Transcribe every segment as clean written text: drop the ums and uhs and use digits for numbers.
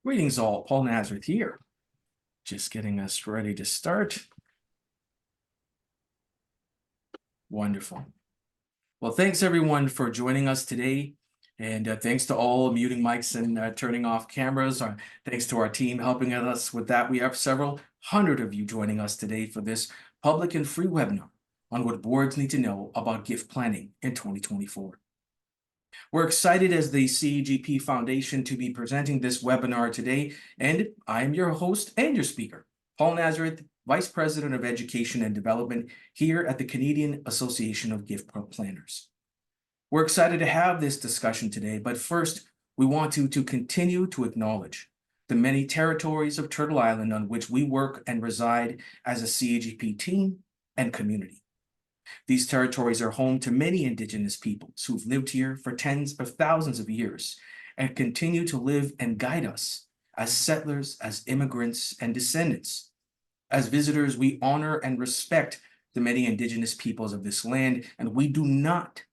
Greetings all, Paul Nazareth here. Just getting us ready to start. Wonderful. Well, thanks everyone for joining us today. And thanks to all muting mics and turning off cameras. Thanks to our team helping us with that. We have several hundred of you joining us today for this public and free webinar on what boards need to know about gift planning in 2024. We're excited as the CAGP Foundation to be presenting this webinar today, and I'm your host and your speaker, Paul Nazareth, Vice President of Education and Development here at the Canadian Association of Gift Planners. We're excited to have this discussion today, but first, we want to continue to acknowledge the many territories of Turtle Island on which we work and reside as a CAGP team and community. These territories are home to many Indigenous peoples who've lived here for tens of thousands of years and continue to live and guide us as settlers, as immigrants, and descendants. As visitors, we honor and respect the many Indigenous peoples of this land, and we do not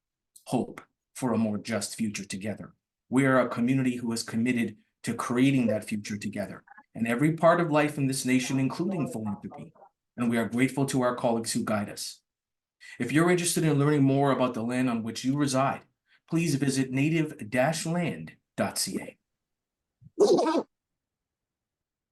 hope for a more just future together. We are a community who is committed to creating that future together, and every part of life in this nation, including philanthropy, and we are grateful to our colleagues who guide us. If you're interested in learning more about the land on which you reside, please visit native-land.ca.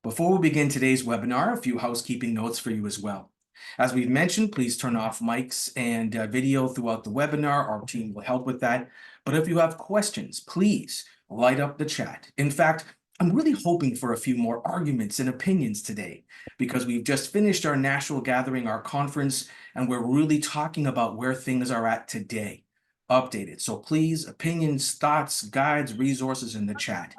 Before we begin today's webinar, a few housekeeping notes for you as well. As we've mentioned, please turn off mics and video throughout the webinar. Our team will help with that. But if you have questions, please light up the chat. In fact, I'm really hoping for a few more arguments and opinions today because we've just finished our national gathering, our conference, and we're really talking about where things are at today, updated. So please, opinions, thoughts, guides, resources in the chat.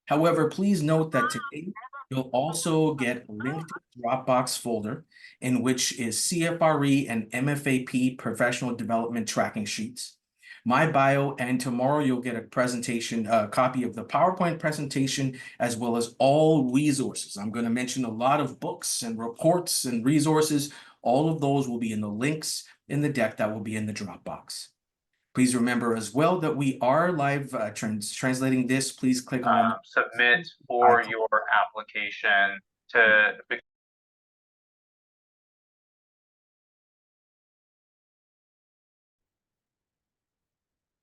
However, please note that today you'll also get a linked Dropbox folder in which is CFRE and MFA-P professional development tracking sheets, my bio, and tomorrow you'll get a presentation, a copy of the PowerPoint presentation, as well as all resources. I'm going to mention a lot of books and reports and resources. All of those will be in the links in the deck that will be in the Dropbox. Please remember as well that we are live translating this. Please click on submit for your application to.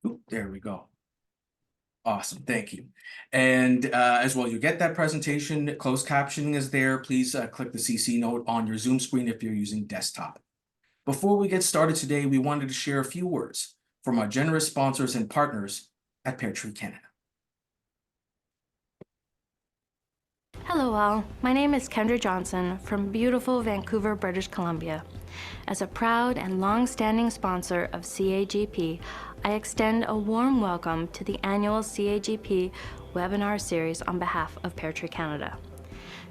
Ooh, there we go. Awesome, thank you. And as well, you get that presentation, closed captioning is there. Please click the CC note on your Zoom screen if you're using desktop. Before we get started today, we wanted to share a few words from our generous sponsors and partners at Pear Tree Canada. Hello all, my name is Kendra Johnson from beautiful Vancouver, British Columbia. As a proud and long-standing sponsor of CAGP, I extend a warm welcome to the annual CAGP webinar series on behalf of Pear Tree Canada.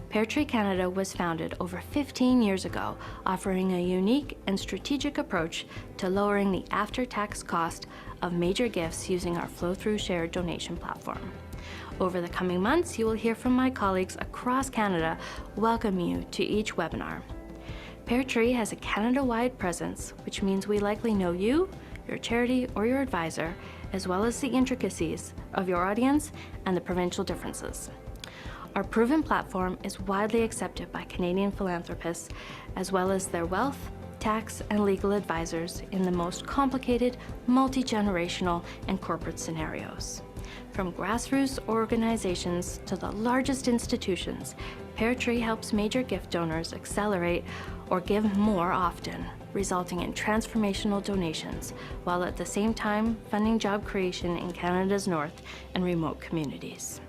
Pear Tree Canada was founded over 15 years ago, offering a unique and strategic approach to lowering the after-tax cost of major gifts using our flow-through shared donation platform. Over the coming months, you will hear from my colleagues across Canada welcoming you to each webinar. Pear Tree has a Canada-wide presence, which means we likely know you, your charity, or your advisor, as well as the intricacies of your audience and the provincial differences. Our proven platform is widely accepted by Canadian philanthropists, as well as their wealth, tax, and legal advisors in the most complicated, multi-generational, and corporate scenarios. From grassroots organizations to the largest institutions, Pear Tree helps major gift donors accelerate or give more often, resulting in transformational donations, while at the same time funding job creation in Canada's north and remote communities.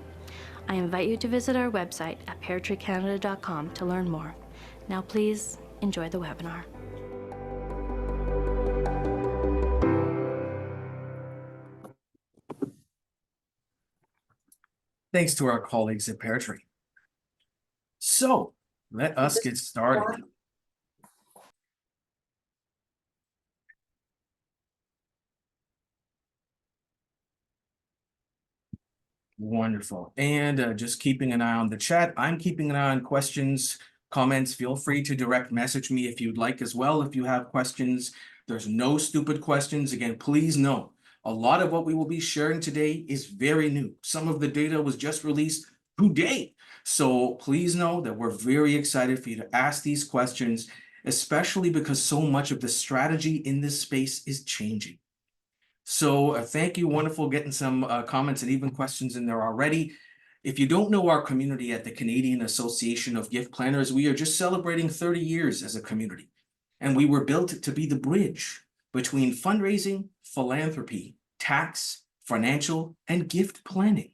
I invite you to visit our website at peartreecanada.com to learn more. Now please enjoy the webinar. Thanks to our colleagues at Pear Tree. So let us get started. Wonderful. And just keeping an eye on the chat. I'm keeping an eye on questions, comments. Feel free to direct message me if you'd like as well. If you have questions, there's no stupid questions. Again, please know a lot of what we will be sharing today is very new. Some of the data was just released today. So please know that we're very excited for you to ask these questions, especially because so much of the strategy in this space is changing. So thank you, wonderful, getting some comments and even questions in there already. If you don't know our community at the Canadian Association of Gift Planners, we are just celebrating 30 years as a community. And we were built to be the bridge between fundraising, philanthropy, tax, financial, and gift planning.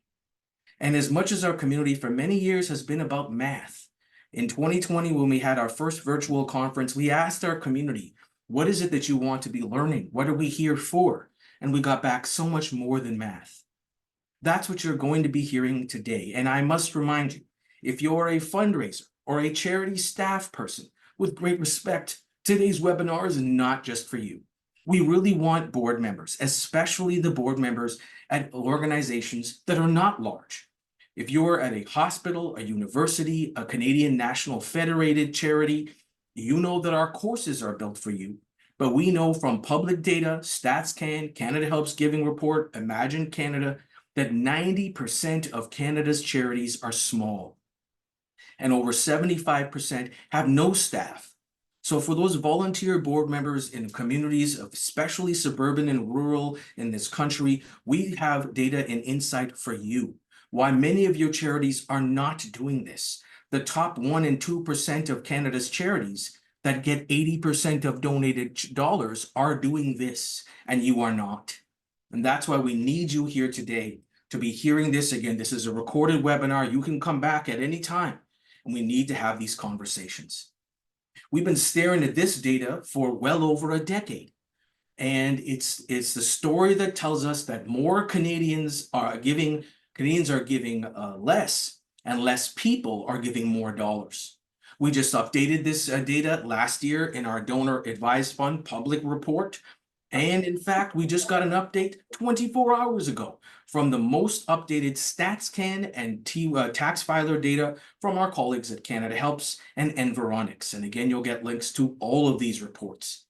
And as much as our community for many years has been about math, in 2020, when we had our first virtual conference, we asked our community, what is it that you want to be learning? What are we here for? And we got back so much more than math. That's what you're going to be hearing today. And I must remind you, if you're a fundraiser or a charity staff person, with great respect, today's webinar is not just for you. We really want board members, especially the board members at organizations that are not large. If you're at a hospital, a university, a Canadian National Federated charity, you know that our courses are built for you. But we know from public data, StatsCan, Canada Helps Giving Report, Imagine Canada, that 90% of Canada's charities are small. And over 75% have no staff. So for those volunteer board members in communities, especially suburban and rural in this country, we have data and insight for you. Why many of your charities are not doing this. The top 1% and 2% of Canada's charities that get 80% of donated dollars are doing this, and you are not. And that's why we need you here today to be hearing this again. This is a recorded webinar. You can come back at any time, and we need to have these conversations. We've been staring at this data for well over a decade. And it's the story that tells us that more Canadians are giving less, and less people are giving more dollars. We just updated this data last year in our Donor Advised Fund public report. And in fact, we just got an update 24 hours ago from the most updated StatsCan and tax filer data from our colleagues at Canada Helps and Environics. And again, you'll get links to all of these reports.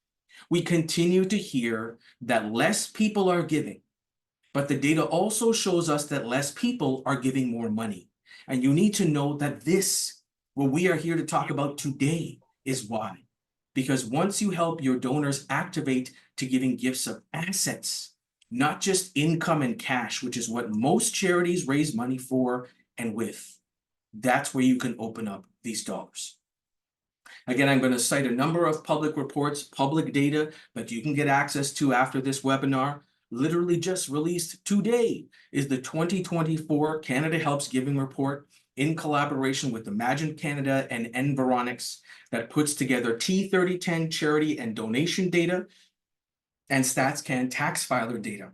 We continue to hear that less people are giving, but the data also shows us that less people are giving more money. And you need to know that what we are here to talk about today is why. Because once you help your donors activate to giving gifts of assets, not just income and cash, which is what most charities raise money for and with, that's where you can open up these dollars. Again, I'm going to cite a number of public reports, public data that you can get access to after this webinar. Literally just released today is the 2024 Canada Helps Giving Report in collaboration with Imagine Canada and Environics that puts together T3010 charity and donation data and StatsCan tax filer data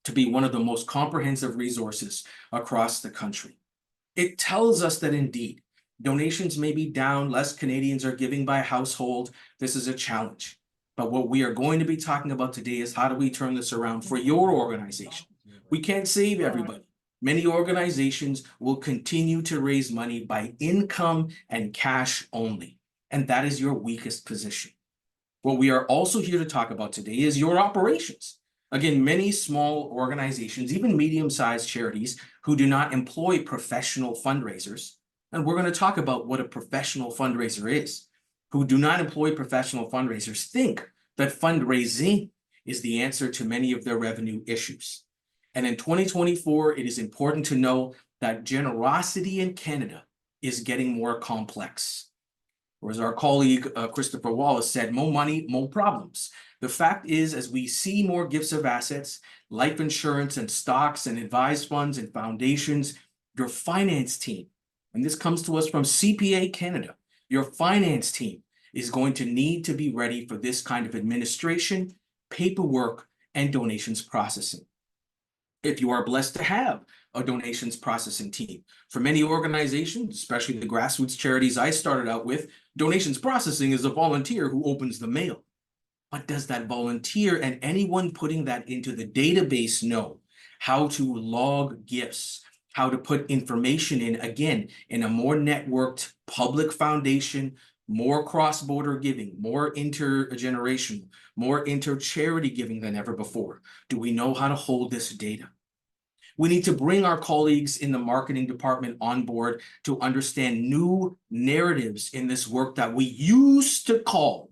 to be one of the most comprehensive resources across the country. It tells us that indeed, donations may be down, less Canadians are giving by household. This is a challenge. But what we are going to be talking about today is how do we turn this around for your organization? We can't save everybody. Many organizations will continue to raise money by income and cash only, and that is your weakest position. What we are also here to talk about today is your operations. Again, many small organizations, even medium-sized charities who do not employ professional fundraisers, and we're going to talk about what a professional fundraiser is, who do not employ professional fundraisers think that fundraising is the answer to many of their revenue issues. And in 2024, it is important to know that generosity in Canada is getting more complex. Or as our colleague Christopher Wallace said, more money, more problems. The fact is, as we see more gifts of assets, life insurance and stocks and advised funds and foundations, your finance team, and this comes to us from CPA Canada, your finance team is going to need to be ready for this kind of administration, paperwork, and donations processing. If you are blessed to have a donations processing team. For many organizations, especially the grassroots charities I started out with, donations processing is a volunteer who opens the mail. But does that volunteer and anyone putting that into the database know how to log gifts, how to put information in, again, in a more networked public foundation, more cross-border giving, more intergenerational, more inter-charity giving than ever before? Do we know how to hold this data? We need to bring our colleagues in the marketing department on board to understand new narratives in this work that we used to call,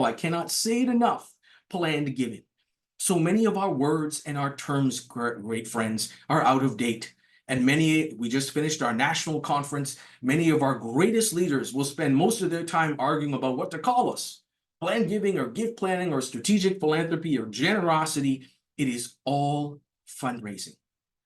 I cannot say it enough, planned giving. So many of our words and our terms, great friends, are out of date. And we just finished our national conference. Many of our greatest leaders will spend most of their time arguing about what to call us. Planned giving or gift planning or strategic philanthropy or generosity. It is all fundraising.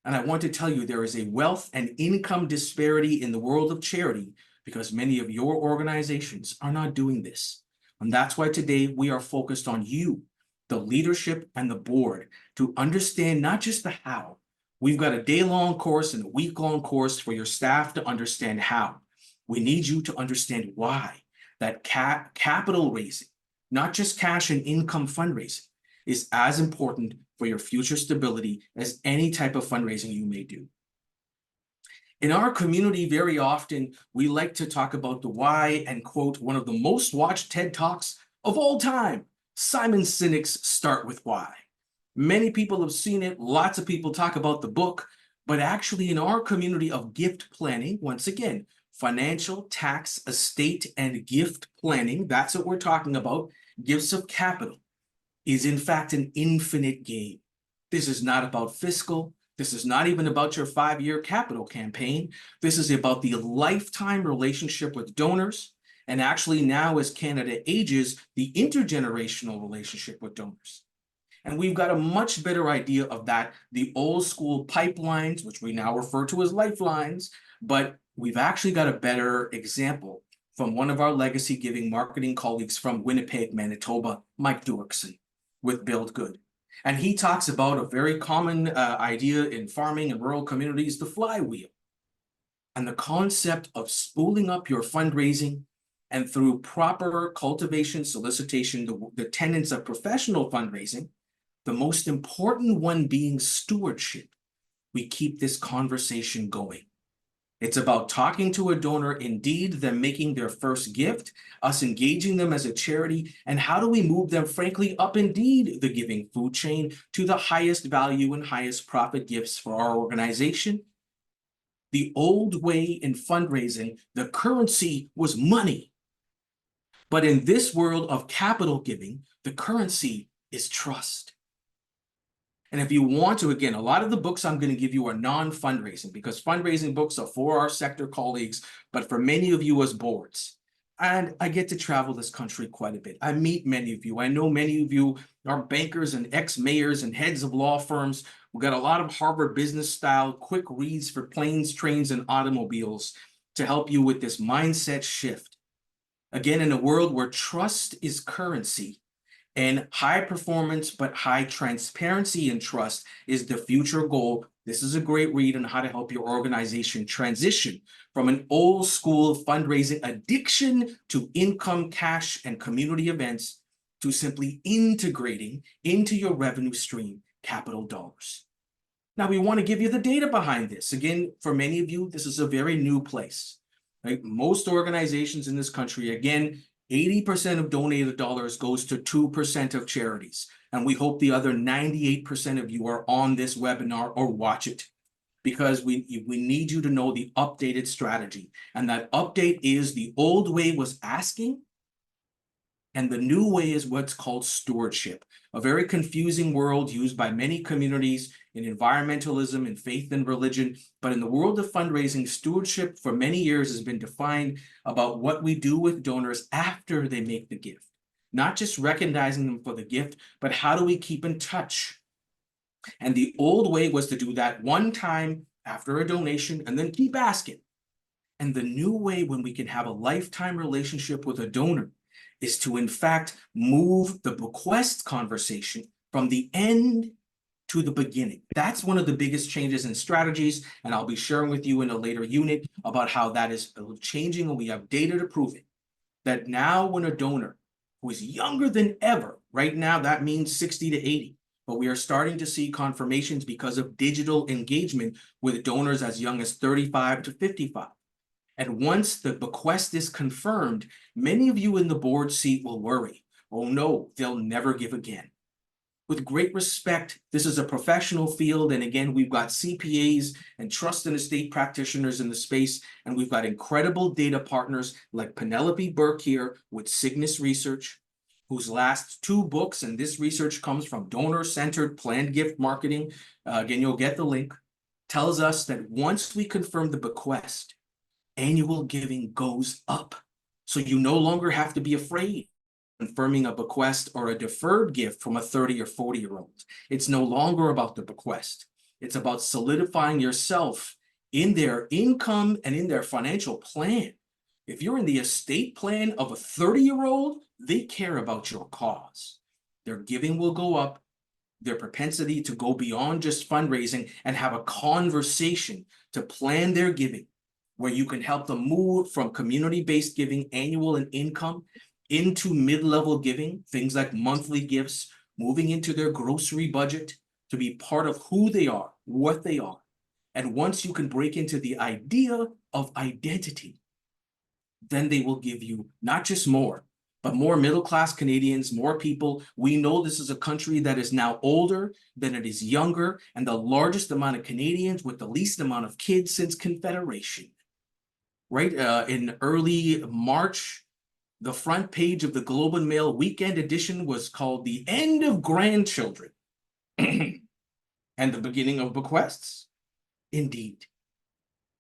And I want to tell you, there is a wealth and income disparity in the world of charity because many of your organizations are not doing this. And that's why today we are focused on you, the leadership and the board, to understand not just the how. We've got a day-long course and a week-long course for your staff to understand how. We need you to understand why that capital raising, not just cash and income fundraising, is as important for your future stability as any type of fundraising you may do. In our community, very often, we like to talk about the why and quote one of the most watched TED Talks of all time, Simon Sinek's Start With Why. Many people have seen it, lots of people talk about the book, but actually in our community of gift planning, once again, financial, tax, estate, and gift planning, that's what we're talking about, gifts of capital, is in fact an infinite game. This is not about fiscal. This is not even about your 5-year capital campaign. This is about the lifetime relationship with donors. And actually now as Canada ages, the intergenerational relationship with donors. And we've got a much better idea of that, the old school pipelines, which we now refer to as lifelines, but we've actually got a better example from one of our legacy giving marketing colleagues from Winnipeg, Manitoba, Mike Dorkson, with Build Good. And he talks about a very common idea in farming and rural communities, the flywheel. And the concept of spooling up your fundraising and through proper cultivation, solicitation, the tenets of professional fundraising, the most important one being stewardship, we keep this conversation going. It's about talking to a donor, indeed, them making their first gift, us engaging them as a charity, and how do we move them, frankly, up indeed the giving food chain to the highest value and highest profit gifts for our organization. The old way in fundraising, the currency was money. But in this world of capital giving, the currency is trust. And if you want to, again, a lot of the books I'm going to give you are non-fundraising because fundraising books are for our sector colleagues, but for many of you as boards. And I get to travel this country quite a bit. I meet many of you. I know many of you are bankers and ex-mayors and heads of law firms. We've got a lot of Harvard business style, quick reads for planes, trains, and automobiles to help you with this mindset shift. Again, in a world where trust is currency, and high performance, but high transparency and trust is the future goal. This is a great read on how to help your organization transition from an old school fundraising addiction to income, cash, and community events to simply integrating into your revenue stream capital dollars. Now, we want to give you the data behind this. Again, for many of you, this is a very new place. Right? Most organizations in this country, again, 80% of donated dollars goes to 2% of charities. And we hope the other 98% of you are on this webinar or watch it because we need you to know the updated strategy. And that update is the old way was asking and the new way is what's called stewardship, a very confusing world used by many communities in environmentalism and faith and religion. But in the world of fundraising, stewardship for many years has been defined about what we do with donors after they make the gift, not just recognizing them for the gift, but how do we keep in touch? And the old way was to do that one time after a donation and then keep asking. And the new way, when we can have a lifetime relationship with a donor, is to, in fact, move the bequest conversation from the end to the beginning. That's one of the biggest changes in strategies, and I'll be sharing with you in a later unit about how that is changing, and we have data to prove it. That now when a donor who is younger than ever, right now that means 60 to 80, but we are starting to see confirmations because of digital engagement with donors as young as 35 to 55. And once the bequest is confirmed, many of you in the board seat will worry, oh no, they'll never give again. With great respect, this is a professional field, and again, we've got CPAs and trust and estate practitioners in the space, and we've got incredible data partners like Penelope Burke here with Cygnus Research, whose last 2 books, and this research comes from Donor-Centered Planned Gift Marketing, again, you'll get the link, tells us that once we confirm the bequest, annual giving goes up. So you no longer have to be afraid confirming a bequest or a deferred gift from a 30 or 40-year-old. It's no longer about the bequest. It's about solidifying yourself in their income and in their financial plan. If you're in the estate plan of a 30-year-old, they care about your cause. Their giving will go up, their propensity to go beyond just fundraising and have a conversation to plan their giving, where you can help them move from community-based giving, annual and income, into mid-level giving, things like monthly gifts, moving into their grocery budget to be part of who they are, what they are. And once you can break into the idea of identity, then they will give you not just more, but more middle-class Canadians, more people. We know this is a country that is now older than it is younger, and the largest amount of Canadians with the least amount of kids since Confederation. Right, in early March, the front page of the Globe and Mail weekend edition was called "The End of Grandchildren" and the beginning of bequests. Indeed.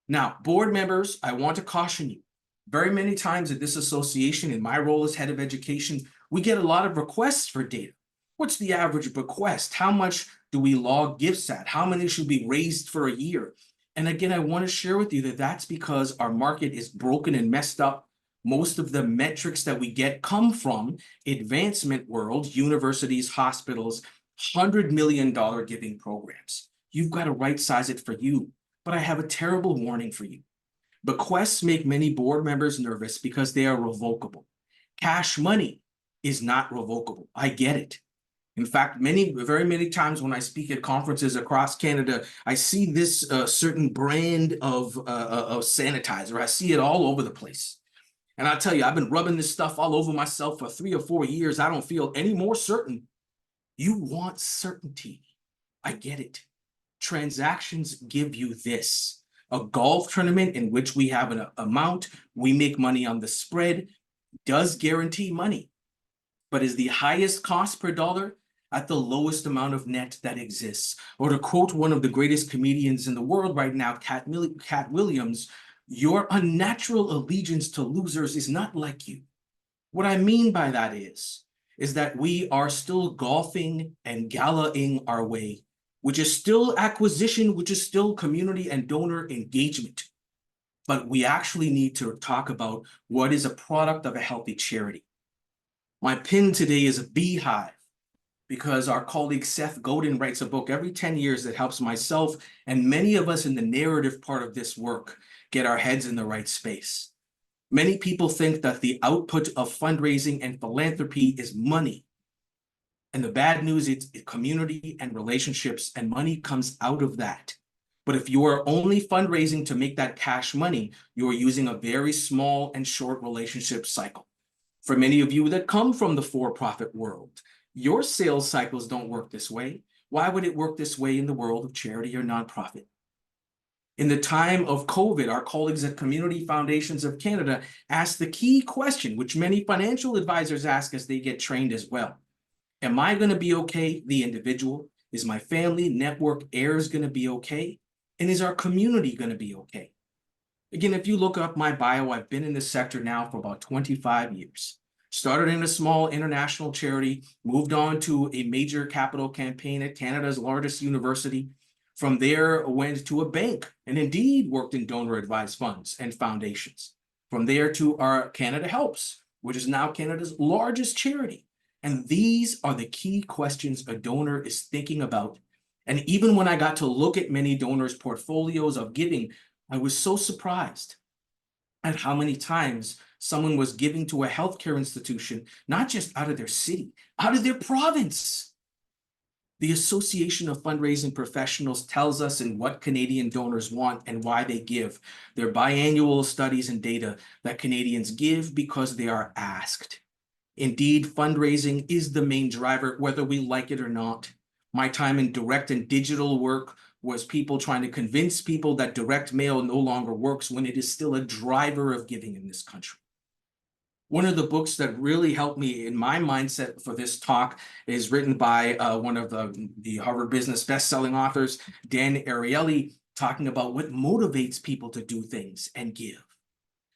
Now, board members, I want to caution you. Very many times at this association, in my role as head of education, we get a lot of requests for data. What's the average bequest? How much do we log gifts at? How many should be raised for a year? And again, I want to share with you that that's because our market is broken and messed up. Most of the metrics that we get come from advancement world, universities, hospitals, $100 million giving programs. You've got to right size it for you. But I have a terrible warning for you. Bequests make many board members nervous because they are revocable. Cash money is not revocable. I get it. In fact, very many times when I speak at conferences across Canada, I see this certain brand of sanitizer. I see it all over the place. And I tell you, I've been rubbing this stuff all over myself for 3 or 4 years. I don't feel any more certain. You want certainty. I get it. Transactions give you this. A golf tournament in which we have an amount, we make money on the spread, does guarantee money, but is the highest cost per dollar at the lowest amount of net that exists. Or to quote one of the greatest comedians in the world right now, Cat Williams, your unnatural allegiance to losers is not like you. What I mean by that is that we are still golfing and galaing our way, which is still acquisition, which is still community and donor engagement. But we actually need to talk about what is a product of a healthy charity. My pin today is a beehive, because our colleague Seth Godin writes a book every 10 years that helps myself and many of us in the narrative part of this work get our heads in the right space. Many people think that the output of fundraising and philanthropy is money. And the bad news is community and relationships, and money comes out of that. But if you are only fundraising to make that cash money, you are using a very small and short relationship cycle. For many of you that come from the for-profit world, your sales cycles don't work this way. Why would it work this way in the world of charity or nonprofit? In the time of COVID, our colleagues at Community Foundations of Canada asked the key question, which many financial advisors ask as they get trained as well. Am I going to be okay, the individual? Is my family, network, heirs going to be okay? And is our community going to be okay? Again, if you look up my bio, I've been in this sector now for about 25 years. Started in a small international charity, moved on to a major capital campaign at Canada's largest university. From there, went to a bank and indeed worked in donor advised funds and foundations. From there to our Canada Helps, which is now Canada's largest charity. And these are the key questions a donor is thinking about. And even when I got to look at many donors' portfolios of giving, I was so surprised at how many times someone was giving to a healthcare institution, not just out of their city, out of their province. The Association of Fundraising Professionals tells us in what Canadian donors want and why they give. Their biannual studies and data that Canadians give because they are asked. Indeed, fundraising is the main driver, whether we like it or not. My time in direct and digital work was people trying to convince people that direct mail no longer works when it is still a driver of giving in this country. One of the books that really helped me in my mindset for this talk is written by one of the Harvard Business best-selling authors, Dan Ariely, talking about what motivates people to do things and give.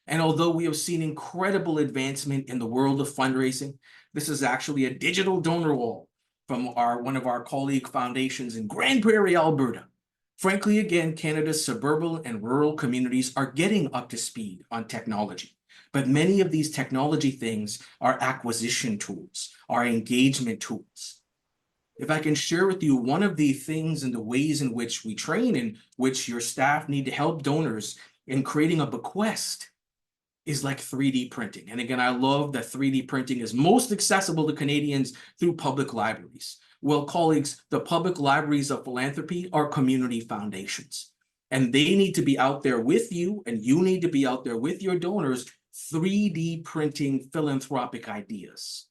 And although we have seen incredible advancement in the world of fundraising, this is actually a digital donor wall from one of our colleague foundations in Grand Prairie, Alberta. Frankly, again, Canada's suburban and rural communities are getting up to speed on technology. But many of these technology things are acquisition tools, are engagement tools. If I can share with you one of the things and the ways in which we train, in which your staff need to help donors in creating a bequest, is like 3D printing. And again, I love that 3D printing is most accessible to Canadians through public libraries. Well, colleagues, the public libraries of philanthropy are community foundations. And they need to be out there with you, and you need to be out there with your donors 3D printing philanthropic ideas.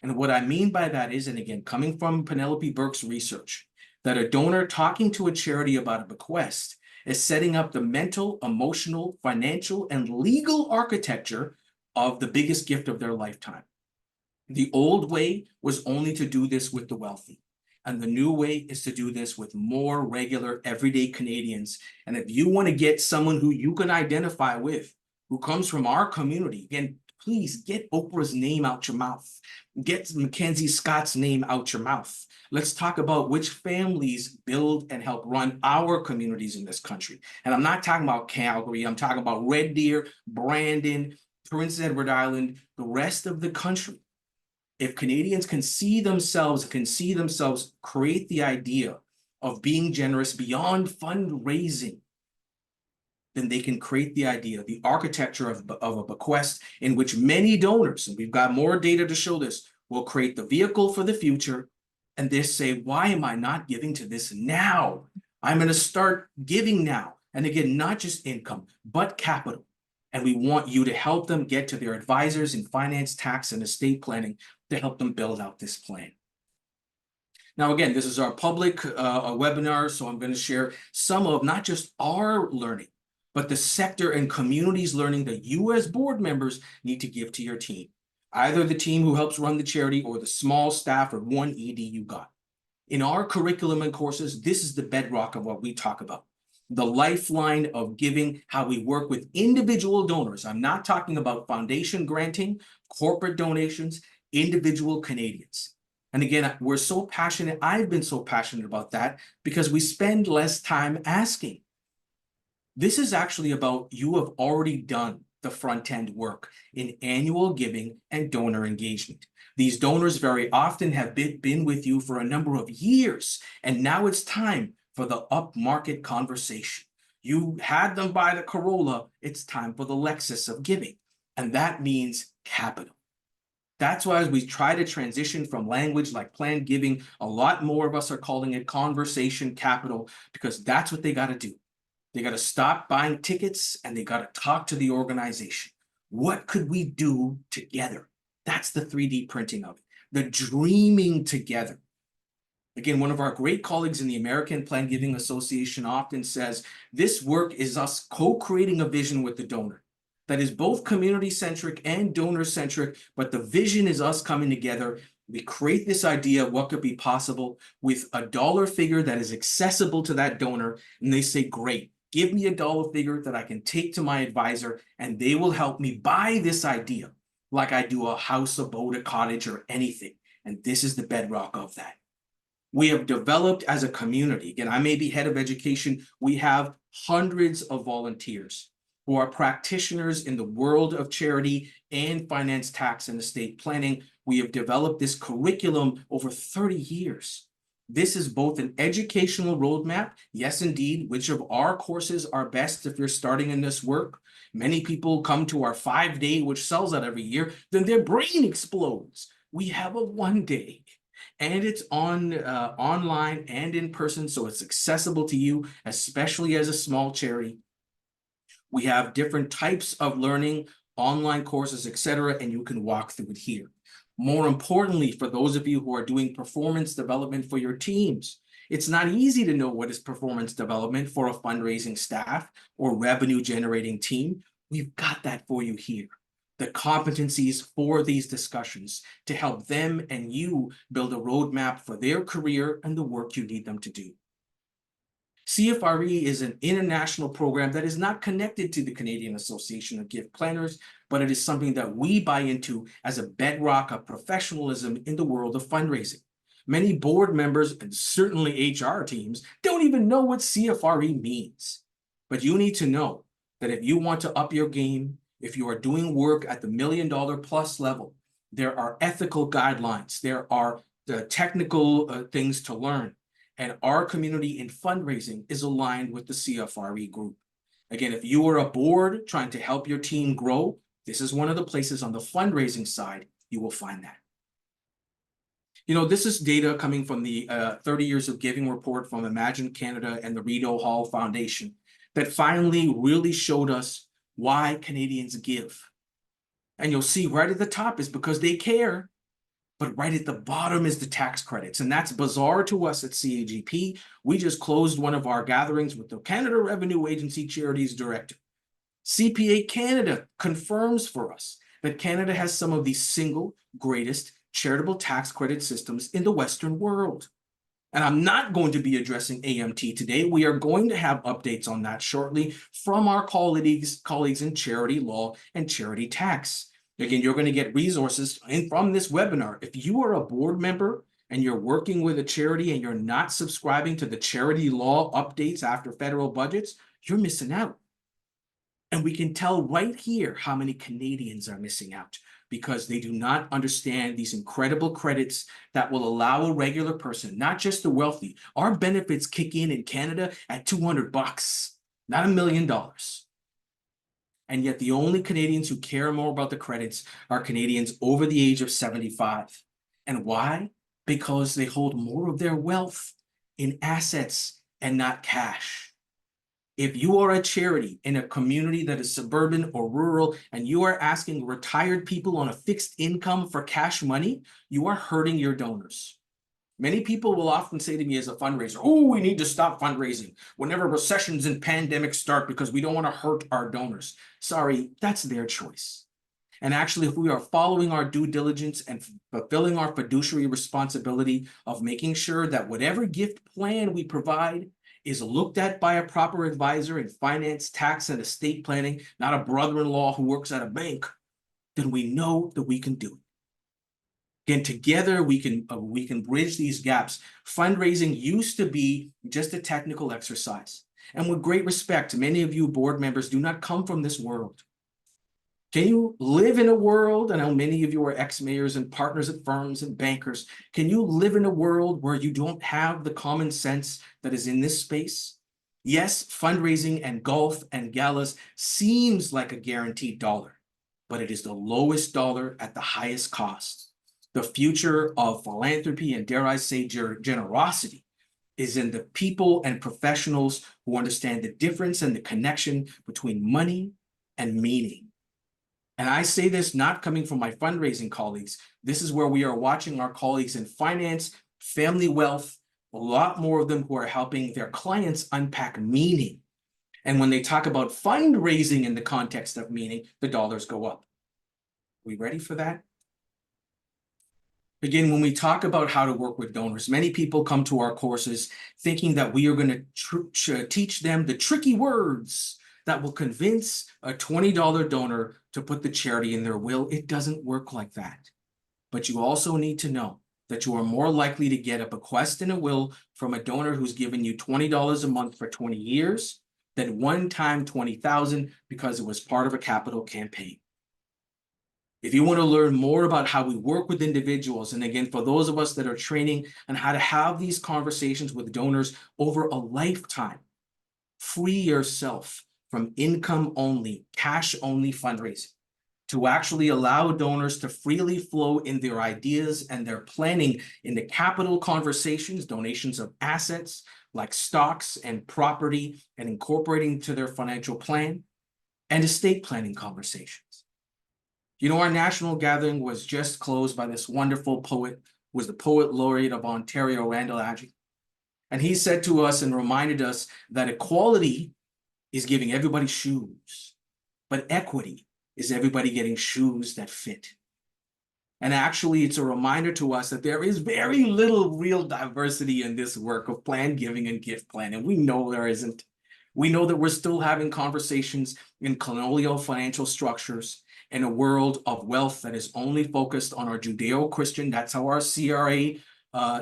And what I mean by that is, and again, coming from Penelope Burke's research, that a donor talking to a charity about a bequest is setting up the mental, emotional, financial, and legal architecture of the biggest gift of their lifetime. The old way was only to do this with the wealthy. And the new way is to do this with more regular, everyday Canadians. And if you want to get someone who you can identify with, who comes from our community, again, please get Oprah's name out your mouth. Get Mackenzie Scott's name out your mouth. Let's talk about which families build and help run our communities in this country. And I'm not talking about Calgary. I'm talking about Red Deer, Brandon, Prince Edward Island, the rest of the country. If Canadians can see themselves create the idea of being generous beyond fundraising, then they can create the idea, the architecture of a bequest in which many donors, and we've got more data to show this, will create the vehicle for the future. And they say, why am I not giving to this now? I'm going to start giving now. And again, not just income, but capital. And we want you to help them get to their advisors in finance, tax, and estate planning to help them build out this plan. Now, again, this is our public webinar, so I'm going to share some of not just our learning, but the sector and communities learning that you as board members need to give to your team. Either the team who helps run the charity or the small staff or one ED you got. In our curriculum and courses, this is the bedrock of what we talk about. The lifeline of giving, how we work with individual donors. I'm not talking about foundation granting, corporate donations, individual Canadians. And again, we're so passionate. I've been so passionate about that because we spend less time asking. This is actually about you have already done the front end work in annual giving and donor engagement. These donors very often have been with you for a number of years, and now it's time for the upmarket conversation. You had them buy the Corolla, it's time for the Lexus of giving, and that means capital. That's why as we try to transition from language like planned giving, a lot more of us are calling it conversation capital, because that's what they got to do. They got to stop buying tickets and they got to talk to the organization. What could we do together? That's the 3D printing of it, the dreaming together. Again, one of our great colleagues in the American Plan Giving Association often says, this work is us co-creating a vision with the donor that is both community-centric and donor-centric, but the vision is us coming together. We create this idea of what could be possible with a dollar figure that is accessible to that donor, and they say, great. Give me a dollar figure that I can take to my advisor, and they will help me buy this idea like I do a house, a boat, a cottage, or anything. And this is the bedrock of that. We have developed as a community. Again, I may be head of education. We have hundreds of volunteers who are practitioners in the world of charity and finance, tax, and estate planning. We have developed this curriculum over 30 years. This is both an educational roadmap. Yes, indeed, which of our courses are best if you're starting in this work? Many people come to our 5-day, which sells out every year, then their brain explodes. We have a 1-day. and it's on online and in person, so it's accessible to you, especially as a small charity. We have different types of learning, online courses, etc., and you can walk through it here. More importantly, for those of you who are doing performance development for your teams, it's not easy to know what is performance development for a fundraising staff or revenue generating team. We've got that for you here. The competencies for these discussions to help them and you build a roadmap for their career and the work you need them to do. CFRE is an international program that is not connected to the Canadian Association of Gift Planners, but it is something that we buy into as a bedrock of professionalism in the world of fundraising. Many board members and certainly HR teams don't even know what CFRE means. But you need to know that if you want to up your game, if you are doing work at the $1 million plus level, there are ethical guidelines, there are the technical things to learn. And our community in fundraising is aligned with the CFRE group. Again, if you are a board trying to help your team grow, this is one of the places on the fundraising side you will find that. You know, this is data coming from the 30 Years of Giving report from Imagine Canada and the Rideau Hall Foundation that finally really showed us why Canadians give. And you'll see right at the top is because they care. But right at the bottom is the tax credits. And that's bizarre to us at CAGP. We just closed one of our gatherings with the Canada Revenue Agency Charities Director. CPA Canada confirms for us that Canada has some of the single greatest charitable tax credit systems in the Western world. And I'm not going to be addressing AMT today. We are going to have updates on that shortly from our colleagues in charity law and charity tax. Again, you're going to get resources from this webinar. If you are a board member and you're working with a charity and you're not subscribing to the charity law updates after federal budgets, you're missing out. And we can tell right here how many Canadians are missing out because they do not understand these incredible credits that will allow a regular person, not just the wealthy. Our benefits kick in Canada at $200, not $1 million. And yet the only Canadians who care more about the credits are Canadians over the age of 75. And why? Because they hold more of their wealth in assets and not cash. If you are a charity in a community that is suburban or rural, and you are asking retired people on a fixed income for cash money, you are hurting your donors. Many people will often say to me as a fundraiser, oh, we need to stop fundraising whenever recessions and pandemics start because we don't want to hurt our donors. Sorry, that's their choice. And actually, if we are following our due diligence and fulfilling our fiduciary responsibility of making sure that whatever gift plan we provide is looked at by a proper advisor in finance, tax, and estate planning, not a brother-in-law who works at a bank, then we know that we can do it. Again, together we can bridge these gaps. Fundraising used to be just a technical exercise. And with great respect, many of you board members do not come from this world. Can you live in a world, I know many of you are ex-mayors and partners at firms and bankers, can you live in a world where you don't have the common sense that is in this space? Yes, fundraising and golf and galas seems like a guaranteed dollar, but it is the lowest dollar at the highest cost. The future of philanthropy and, dare I say, generosity is in the people and professionals who understand the difference and the connection between money and meaning. And I say this not coming from my fundraising colleagues. This is where we are watching our colleagues in finance, family wealth, a lot more of them who are helping their clients unpack meaning. And when they talk about fundraising in the context of meaning, the dollars go up. We ready for that? Again, when we talk about how to work with donors, many people come to our courses thinking that we are going to teach them the tricky words that will convince a $20 donor to put the charity in their will. It doesn't work like that. But you also need to know that you are more likely to get a bequest and a will from a donor who's given you $20 a month for 20 years than one time $20,000 because it was part of a capital campaign. If you want to learn more about how we work with individuals, and again, for those of us that are training on how to have these conversations with donors over a lifetime, free yourself from income only, cash only fundraising. to actually allow donors to freely flow in their ideas and their planning in the capital conversations, donations of assets like stocks and property, and incorporating to their financial plan, and estate planning conversations. You know, our national gathering was just closed by this wonderful poet, was the poet laureate of Ontario, Randall Adjie. And he said to us and reminded us that equality is giving everybody shoes, but equity is everybody getting shoes that fit. And actually, it's a reminder to us that there is very little real diversity in this work of plan giving and gift planning. We know there isn't. We know that we're still having conversations in colonial financial structures in a world of wealth that is only focused on our Judeo-Christian. That's how our CRA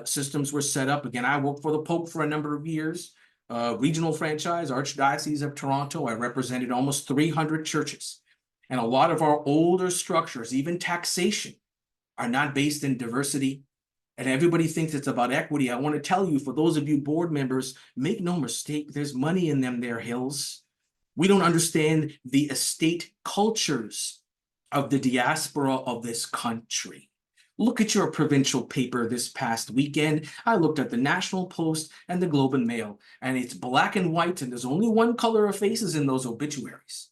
systems were set up. Again, I worked for the Pope for a number of years. Regional franchise, Archdiocese of Toronto. I represented almost 300 churches. And a lot of our older structures, even taxation, are not based in diversity. And everybody thinks it's about equity. I want to tell you, for those of you board members, make no mistake, there's money in them there hills. We don't understand the estate cultures of the diaspora of this country. Look at your provincial paper this past weekend. I looked at the National Post and the Globe and Mail, and it's black and white, and there's only one color of faces in those obituaries.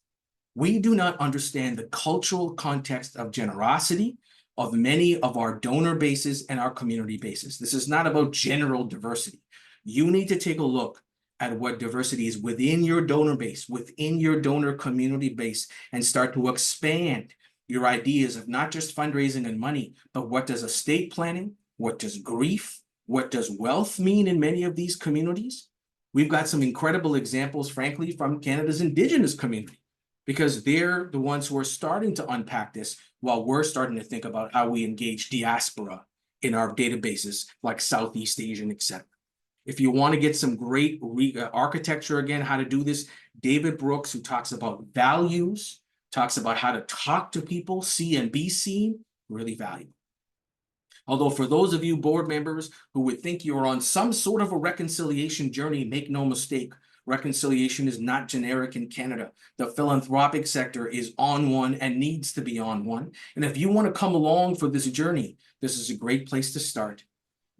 We do not understand the cultural context of generosity of many of our donor bases and our community bases. This is not about general diversity. You need to take a look at what diversity is within your donor base, within your donor community base, and start to expand your ideas of not just fundraising and money, but what does estate planning, what does grief, what does wealth mean in many of these communities? We've got some incredible examples, frankly, from Canada's Indigenous community, because they're the ones who are starting to unpack this while we're starting to think about how we engage diaspora in our databases like Southeast Asian, etc. If you want to get some great architecture, again, how to do this, David Brooks, who talks about values, talks about how to talk to people, see and be seen, really valuable. Although for those of you board members who would think you're on some sort of a reconciliation journey, make no mistake, reconciliation is not generic in Canada. The philanthropic sector is on one and needs to be on one. And if you want to come along for this journey, this is a great place to start.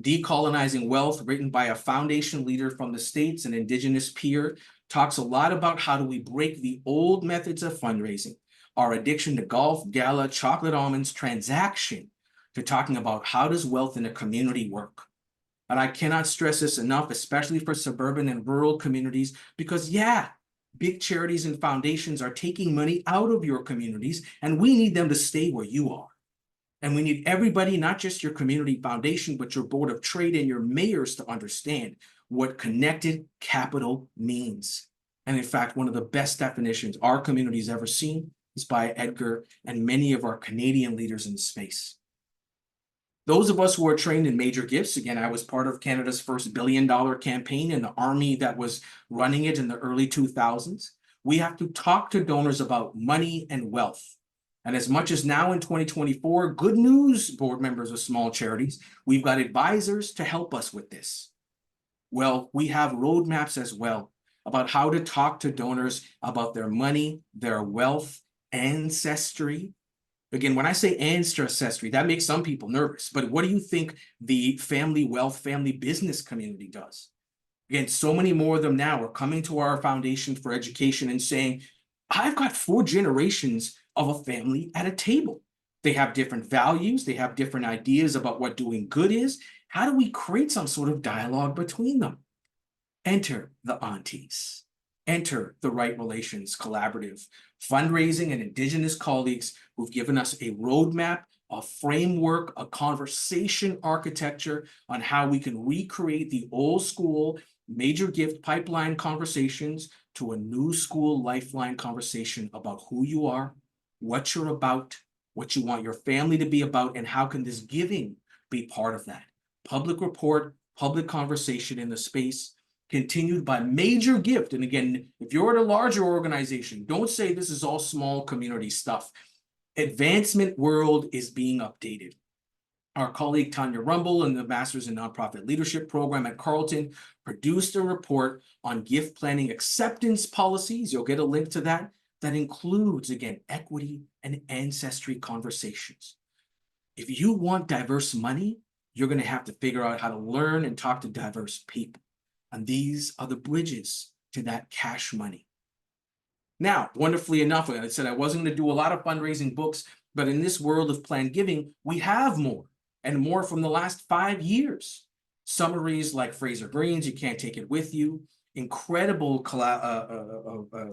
Decolonizing Wealth, written by a foundation leader from the States, an Indigenous peer, talks a lot about how do we break the old methods of fundraising, our addiction to golf, gala, chocolate almonds, transaction, to talking about how does wealth in a community work. And I cannot stress this enough, especially for suburban and rural communities, because yeah, big charities and foundations are taking money out of your communities, and we need them to stay where you are. And we need everybody, not just your community foundation, but your board of trade and your mayors to understand what connected capital means. And in fact, one of the best definitions our community's ever seen is by Edgar and many of our Canadian leaders in the space. Those of us who are trained in major gifts, again, I was part of Canada's first $1 billion campaign and the army that was running it in the early 2000s. We have to talk to donors about money and wealth. And as much as now in 2024, good news, board members of small charities, we've got advisors to help us with this. Well, we have roadmaps as well about how to talk to donors about their money, their wealth, ancestry. Again, when I say ancestry, that makes some people nervous, but what do you think the family wealth, family business community does? Again, so many more of them now are coming to our Foundation for Education and saying, I've got 4 generations of a family at a table. They have different values, they have different ideas about what doing good is. How do we create some sort of dialogue between them? Enter the aunties. Enter the Right Relations Collaborative, fundraising and Indigenous colleagues who've given us a roadmap, a framework, a conversation architecture on how we can recreate the old school major gift pipeline conversations to a new school lifeline conversation about who you are, what you're about, what you want your family to be about, and how can this giving be part of that. Public report, public conversation in the space, continued by major gift. And again, if you're at a larger organization, don't say this is all small community stuff. Advancement World is being updated. Our colleague Tanya Rumble and the Masters in Nonprofit Leadership program at Carleton produced a report on gift planning acceptance policies. You'll get a link to that. that includes, again, equity and ancestry conversations. If you want diverse money, you're going to have to figure out how to learn and talk to diverse people. And these are the bridges to that cash money. Now, wonderfully enough, I said I wasn't going to do a lot of fundraising books, but in this world of planned giving, we have more and more from the last 5 years. Summaries like Fraser Green's You Can't Take It With You, incredible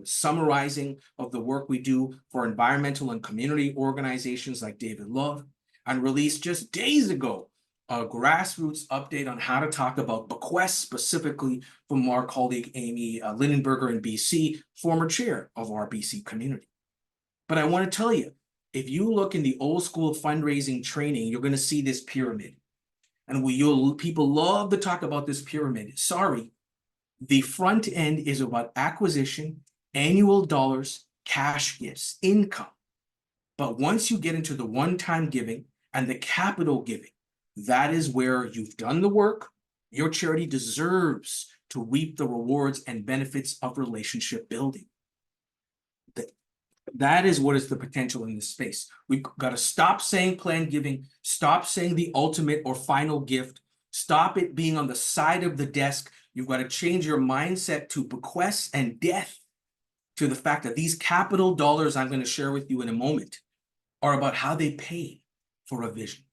summarizing of the work we do for environmental and community organizations like David Love, and released just days ago a grassroots update on how to talk about bequests, specifically from our colleague Amy Lindenberger in BC, former chair of our BC community. But I want to tell you, if you look in the old school fundraising training, you're going to see this pyramid. And people love to talk about this pyramid. Sorry, the front end is about acquisition, annual dollars, cash gifts, income. But once you get into the one-time giving and the capital giving, that is where you've done the work. Your charity deserves to reap the rewards and benefits of relationship building. That is what is the potential in this space. We've got to stop saying planned giving, stop saying the ultimate or final gift, stop it being on the side of the desk. You've got to change your mindset to bequests and death, to the fact that these capital dollars I'm going to share with you in a moment are about how they pay for a vision.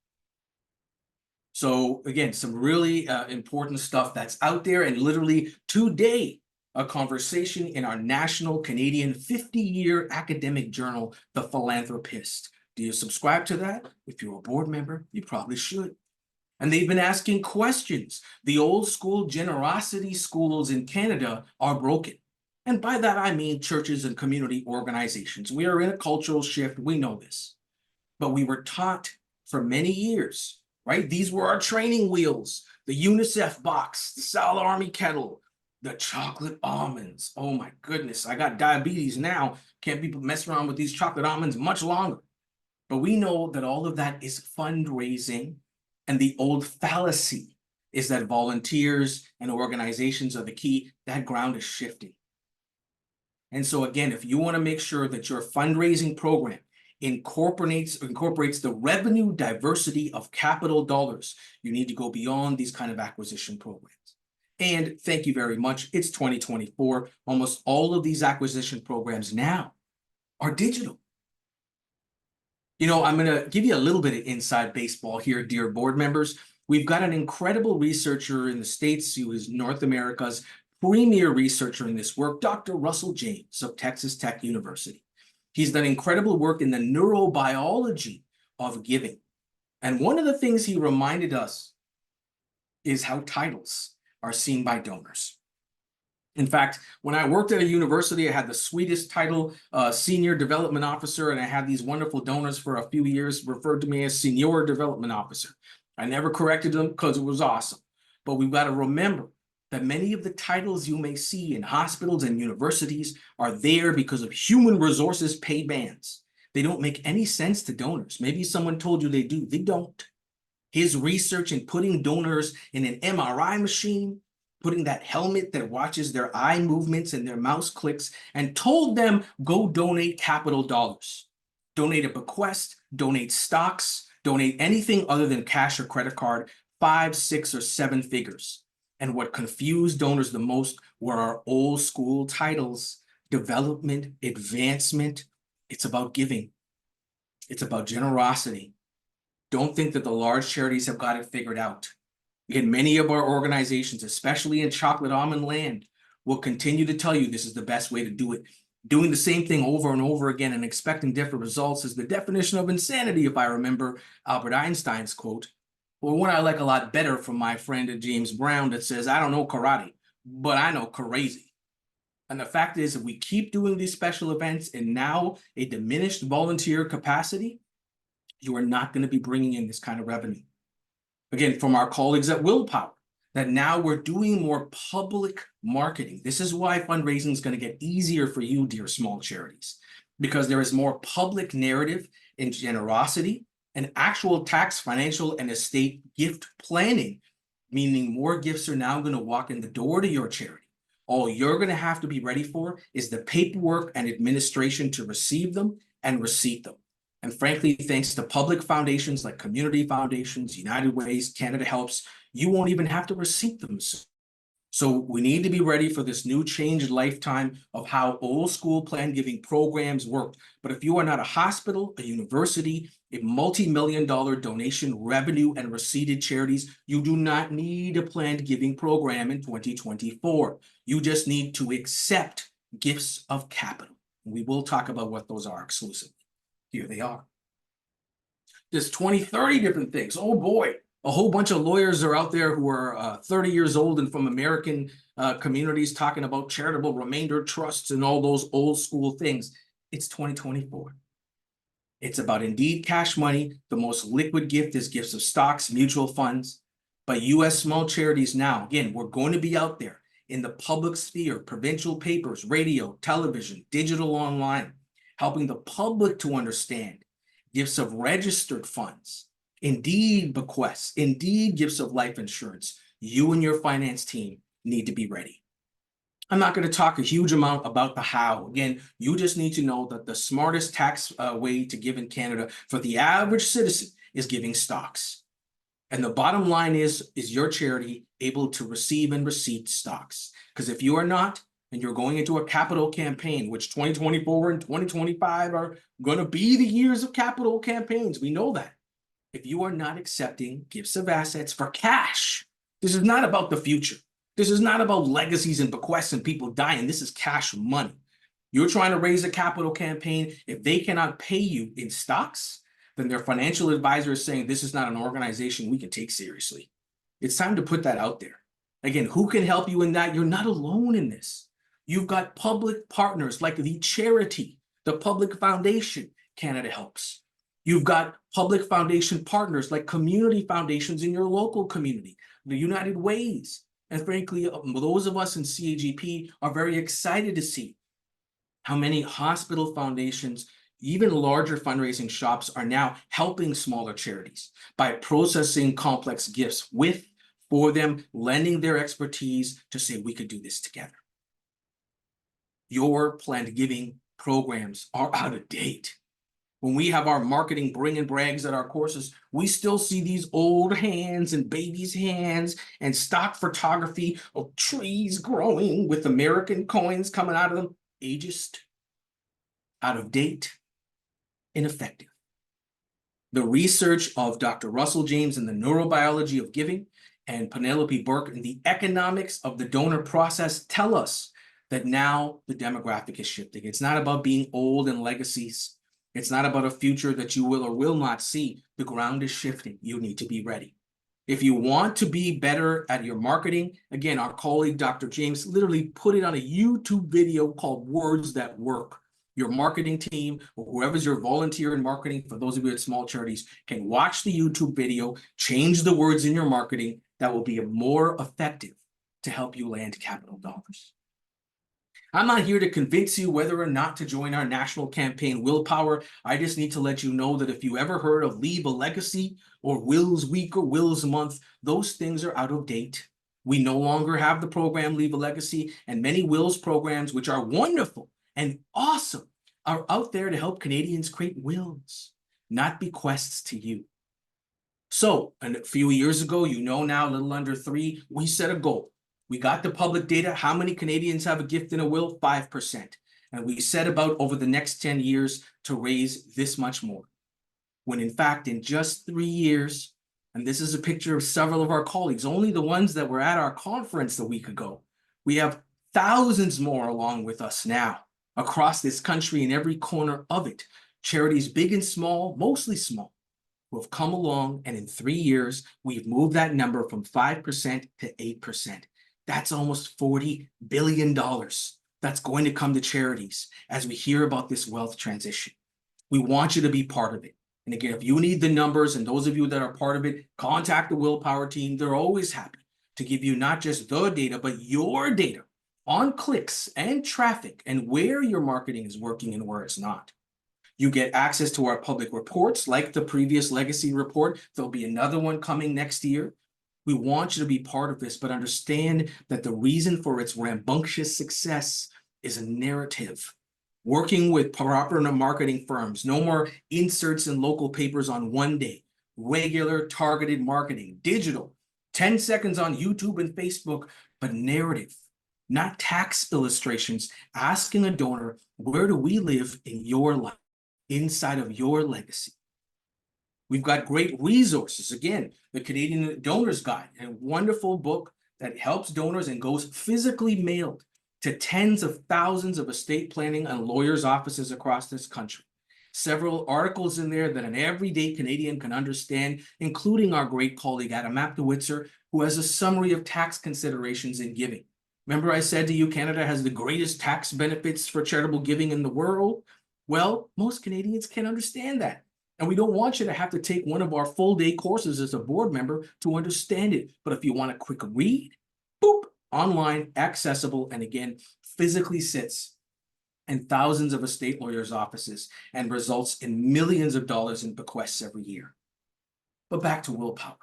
So again, some really important stuff that's out there, and literally today, a conversation in our national Canadian 50-year academic journal, The Philanthropist. Do you subscribe to that? If you're a board member, you probably should. And they've been asking questions. The old school generosity schools in Canada are broken. And by that, I mean churches and community organizations. We are in a cultural shift. We know this. But we were taught for many years, right? These were our training wheels, the UNICEF box, the Sal Army kettle, the chocolate almonds. Oh my goodness, I got diabetes now. Can't be messing around with these chocolate almonds much longer. But we know that all of that is fundraising. And the old fallacy is that volunteers and organizations are the key. That ground is shifting. And so again, if you want to make sure that your fundraising program incorporates the revenue diversity of capital dollars, you need to go beyond these kind of acquisition programs. And thank you very much. It's 2024. Almost all of these acquisition programs now are digital. You know, I'm going to give you a little bit of inside baseball here, dear board members. We've got an incredible researcher in the States who is North America's premier researcher in this work, Dr. Russell James of Texas Tech University. He's done incredible work in the neurobiology of giving. And one of the things he reminded us is how titles are seen by donors. In fact, when I worked at a university, I had the sweetest title, Senior Development Officer, and I had these wonderful donors for a few years referred to me as Senior Development Officer. I never corrected them because it was awesome. But we've got to remember that many of the titles you may see in hospitals and universities are there because of human resources pay bands. They don't make any sense to donors. Maybe someone told you they do. They don't. His research in putting donors in an MRI machine, putting that helmet that watches their eye movements and their mouse clicks, and told them, go donate capital dollars. Donate a bequest, donate stocks, donate anything other than cash or credit card, 5, 6, or 7 figures. And what confused donors the most were our old school titles: development, advancement. It's about giving. It's about generosity. Don't think that the large charities have got it figured out. Again, many of our organizations, especially in chocolate almond land, will continue to tell you this is the best way to do it. Doing the same thing over and over again and expecting different results is the definition of insanity, if I remember Albert Einstein's quote. Or one I like a lot better from my friend James Brown that says, I don't know karate, but I know crazy. And the fact is, if we keep doing these special events in now a diminished volunteer capacity, you are not going to be bringing in this kind of revenue. Again, from our colleagues at Willpower, that now we're doing more public marketing. This is why fundraising is going to get easier for you, dear small charities, because there is more public narrative and generosity and actual tax, financial, and estate gift planning, meaning more gifts are now going to walk in the door to your charity. All you're going to have to be ready for is the paperwork and administration to receive them and receipt them. And frankly, thanks to public foundations like community foundations, United Ways, Canada Helps, you won't even have to receipt them. So we need to be ready for this new changed lifetime of how old school plan giving programs worked. But if you are not a hospital, a university, a multi-million-dollar donation revenue and receipted charities, you do not need a planned giving program in 2024. You just need to accept gifts of capital. We will talk about what those are exclusively. Here they are. There's 20, 30 different things. Oh boy. A whole bunch of lawyers are out there who are 30 years old and from American communities talking about charitable remainder trusts and all those old school things. It's 2024. It's about indeed cash money. The most liquid gift is gifts of stocks, mutual funds. But U.S. small charities now, again, we're going to be out there in the public sphere, provincial papers, radio, television, digital online, helping the public to understand gifts of registered funds, indeed bequests, indeed gifts of life insurance. You and your finance team need to be ready. I'm not going to talk a huge amount about the how. Again, you just need to know that the smartest tax way to give in Canada for the average citizen is giving stocks. And the bottom line is your charity able to receive and receipt stocks? Because if you are not, and you're going into a capital campaign, which 2024 and 2025 are going to be the years of capital campaigns, we know that. If you are not accepting gifts of assets for cash, this is not about the future. This is not about legacies and bequests and people dying. This is cash money. You're trying to raise a capital campaign. If they cannot pay you in stocks, then their financial advisor is saying this is not an organization we can take seriously. It's time to put that out there. Again, who can help you in that? You're not alone in this. You've got public partners like the charity, the Public Foundation, Canada Helps. You've got public foundation partners like community foundations in your local community, the United Ways. And frankly, those of us in CAGP are very excited to see how many hospital foundations, even larger fundraising shops, are now helping smaller charities by processing complex gifts for them, lending their expertise to say we could do this together. Your planned giving programs are out of date. When we have our marketing bring and brags at our courses, we still see these old hands and babies' hands and stock photography of trees growing with American coins coming out of them. Ageist, out of date, ineffective. The research of Dr. Russell James in the neurobiology of giving and Penelope Burke in the economics of the donor process tell us that now the demographic is shifting. It's not about being old and legacies. It's not about a future that you will or will not see. The ground is shifting. You need to be ready. If you want to be better at your marketing, again, our colleague, Dr. James, literally put it on a YouTube video called Words That Work. Your marketing team or whoever's your volunteer in marketing, for those of you at small charities, can watch the YouTube video, change the words in your marketing that will be more effective to help you land capital dollars. I'm not here to convince you whether or not to join our national campaign, Willpower. I just need to let you know that if you ever heard of Leave a Legacy or Will's Week or Will's Month, those things are out of date. We no longer have the program Leave a Legacy, and many Will's programs, which are wonderful and awesome, are out there to help Canadians create wills, not bequests to you. So, and a few years ago, you know now, a little under 3, we set a goal. We got the public data. How many Canadians have a gift in a will? 5%. And we set about over the next 10 years to raise this much more. When in fact, in just 3 years, and this is a picture of several of our colleagues, only the ones that were at our conference a week ago, we have thousands more along with us now across this country in every corner of it. Charities big and small, mostly small, who have come along, and in 3 years, we've moved that number from 5% to 8%. That's almost $40 billion that's going to come to charities as we hear about this wealth transition. We want you to be part of it. And again, if you need the numbers, and those of you that are part of it, contact the Willpower team. They're always happy to give you not just the data, but your data on clicks and traffic and where your marketing is working and where it's not. You get access to our public reports like the previous legacy report. There'll be another one coming next year. We want you to be part of this, but understand that the reason for its rambunctious success is a narrative. Working with proper marketing firms, no more inserts in local papers on one day, regular targeted marketing, digital, 10 seconds on YouTube and Facebook, but narrative, not tax illustrations, asking a donor, where do we live in your life, inside of your legacy? We've got great resources. Again, the Canadian Donors Guide, a wonderful book that helps donors and goes physically mailed to tens of thousands of estate planning and lawyers' offices across this country. Several articles in there that an everyday Canadian can understand, including our great colleague Adam Aptowitzer, who has a summary of tax considerations in giving. Remember I said to you, Canada has the greatest tax benefits for charitable giving in the world? Well, most Canadians can understand that. And we don't want you to have to take one of our full-day courses as a board member to understand it. But if you want a quick read, boop, online, accessible, and again, physically sits in thousands of estate lawyers' offices and results in millions of dollars in bequests every year. But back to Willpower,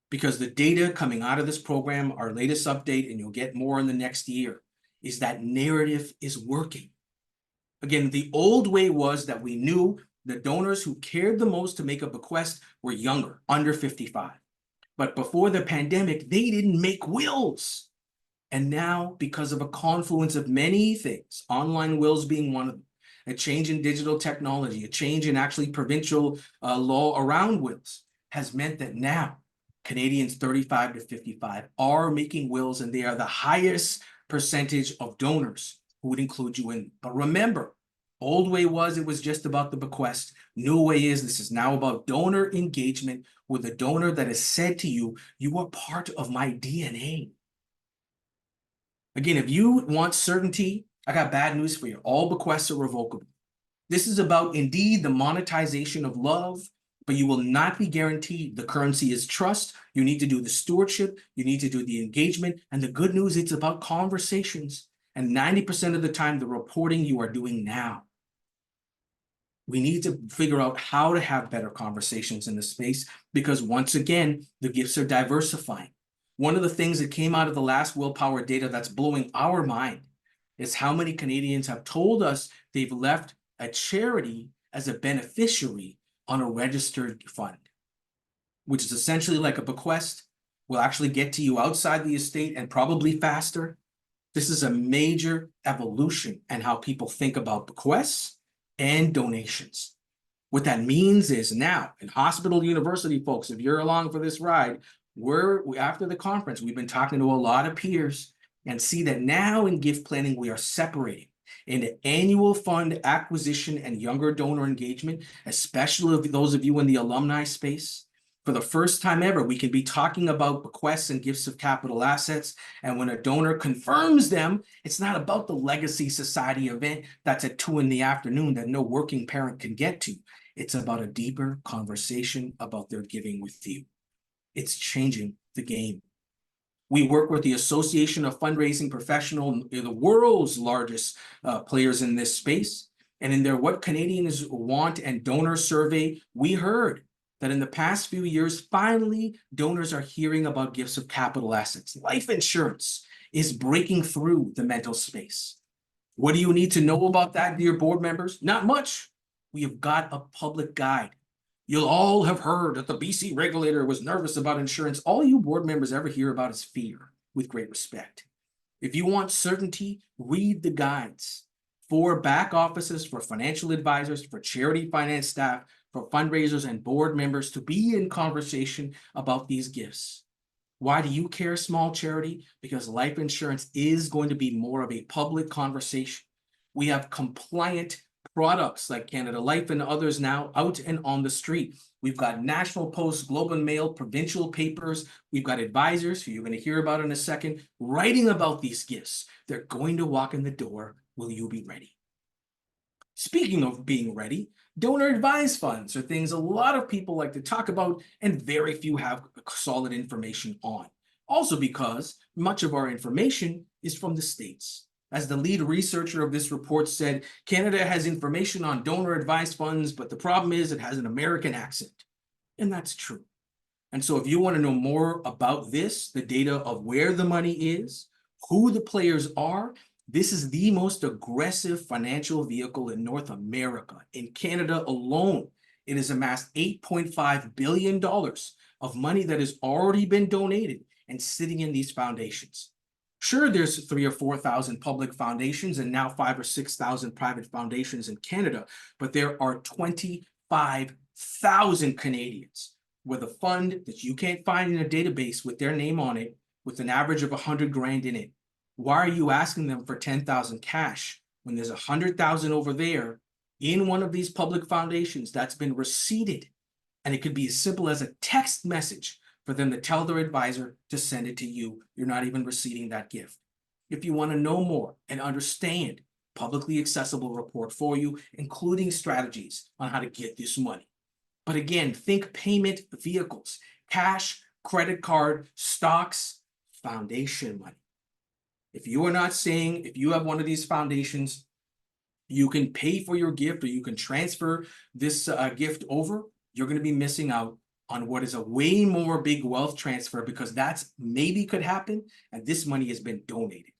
because the data coming out of this program, our latest update, and you'll get more in the next year, is that narrative is working. Again, the old way was that we knew the donors who cared the most to make a bequest were younger, under 55. But before the pandemic, they didn't make wills. And now, because of a confluence of many things, online wills being one of them, a change in digital technology, a change in actually provincial law around wills, has meant that now Canadians 35 to 55 are making wills, and they are the highest percentage of donors who would include you in. But remember, old way was it was just about the bequest. New way is this is now about donor engagement with a donor that has said to you, you are part of my DNA. Again, if you want certainty, I got bad news for you. All bequests are revocable. This is about indeed the monetization of love, but you will not be guaranteed. The currency is trust. You need to do the stewardship. You need to do the engagement. And the good news, it's about conversations. And 90% of the time, the reporting you are doing now. We need to figure out how to have better conversations in this space because once again, the gifts are diversifying. One of the things that came out of the last Willpower data that's blowing our mind is how many Canadians have told us they've left a charity as a beneficiary on a registered fund, which is essentially like a bequest, will actually get to you outside the estate and probably faster. This is a major evolution in how people think about bequests and donations. What that means is now in hospital university folks, if you're along for this ride, after the conference, we've been talking to a lot of peers and see that now in gift planning, we are separating into annual fund acquisition and younger donor engagement, especially those of you in the alumni space. For the first time ever, we can be talking about bequests and gifts of capital assets. And when a donor confirms them, it's not about the Legacy Society event that's at 2 p.m. that no working parent can get to. It's about a deeper conversation about their giving with you. It's changing the game. We work with the Association of Fundraising Professionals, the world's largest players in this space. And in their What Canadians Want and Donor Survey, we heard that in the past few years, finally, donors are hearing about gifts of capital assets. Life insurance is breaking through the mental space. What do you need to know about that, dear board members? Not much. We have got a public guide. You'll all have heard that the BC regulator was nervous about insurance. All you board members ever hear about is fear, with great respect. If you want certainty, read the guides for back offices, for financial advisors, for charity finance staff, for fundraisers and board members to be in conversation about these gifts. Why do you care, small charity? Because life insurance is going to be more of a public conversation. We have compliant products like Canada Life and others now out and on the street. We've got National Post, Globe and Mail, provincial papers. We've got advisors, who you're going to hear about in a second, writing about these gifts. They're going to walk in the door. Will you be ready? Speaking of being ready, donor advised funds are things a lot of people like to talk about and very few have solid information on. Also because much of our information is from the States. As the lead researcher of this report said, Canada has information on donor advised funds, but the problem is it has an American accent. And that's true. And so if you want to know more about this, the data of where the money is, who the players are, this is the most aggressive financial vehicle in North America. In Canada alone, it has amassed $8.5 billion of money that has already been donated and sitting in these foundations. Sure, there's 3,000 or 4,000 public foundations and now 5,000 or 6,000 private foundations in Canada, but there are 25,000 Canadians with a fund that you can't find in a database with their name on it, with an average of 100 grand in it. Why are you asking them for 10,000 cash when there's 100,000 over there in one of these public foundations that's been receipted? And it could be as simple as a text message for them to tell their advisor to send it to you. You're not even receiving that gift. If you want to know more and understand, publicly accessible report for you, including strategies on how to get this money. But again, think payment vehicles, cash, credit card, stocks, foundation money. If you are not saying, if you have one of these foundations, you can pay for your gift or you can transfer this gift over, you're going to be missing out on what is a way more big wealth transfer, because that's maybe could happen, and this money has been donated.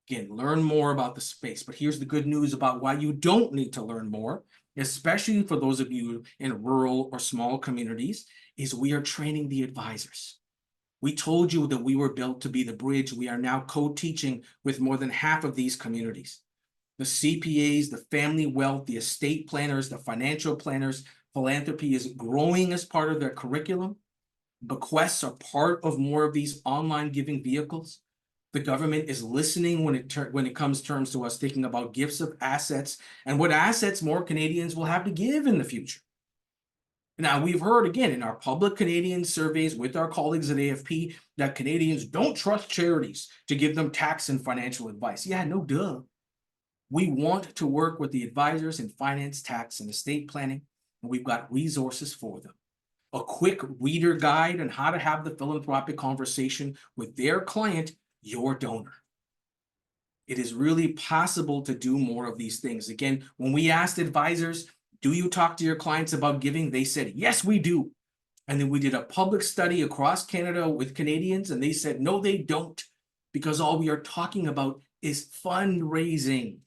Again, learn more about the space, but here's the good news about why you don't need to learn more, especially for those of you in rural or small communities, is we are training the advisors. We told you that we were built to be the bridge. We are now co-teaching with more than half of these communities. The CPAs, the family wealth, the estate planners, the financial planners. Philanthropy is growing as part of their curriculum. Bequests are part of more of these online giving vehicles. The government is listening when it comes terms to us thinking about gifts of assets and what assets more Canadians will have to give in the future. Now, we've heard again in our public Canadian surveys with our colleagues at AFP that Canadians don't trust charities to give them tax and financial advice. Yeah, no duh. We want to work with the advisors in finance, tax, and estate planning, and we've got resources for them. A quick reader guide on how to have the philanthropic conversation with their client, your donor. It is really possible to do more of these things. Again, when we asked advisors, do you talk to your clients about giving? They said, yes, we do. And then we did a public study across Canada with Canadians, and they said, no, they don't, because all we are talking about is fundraising.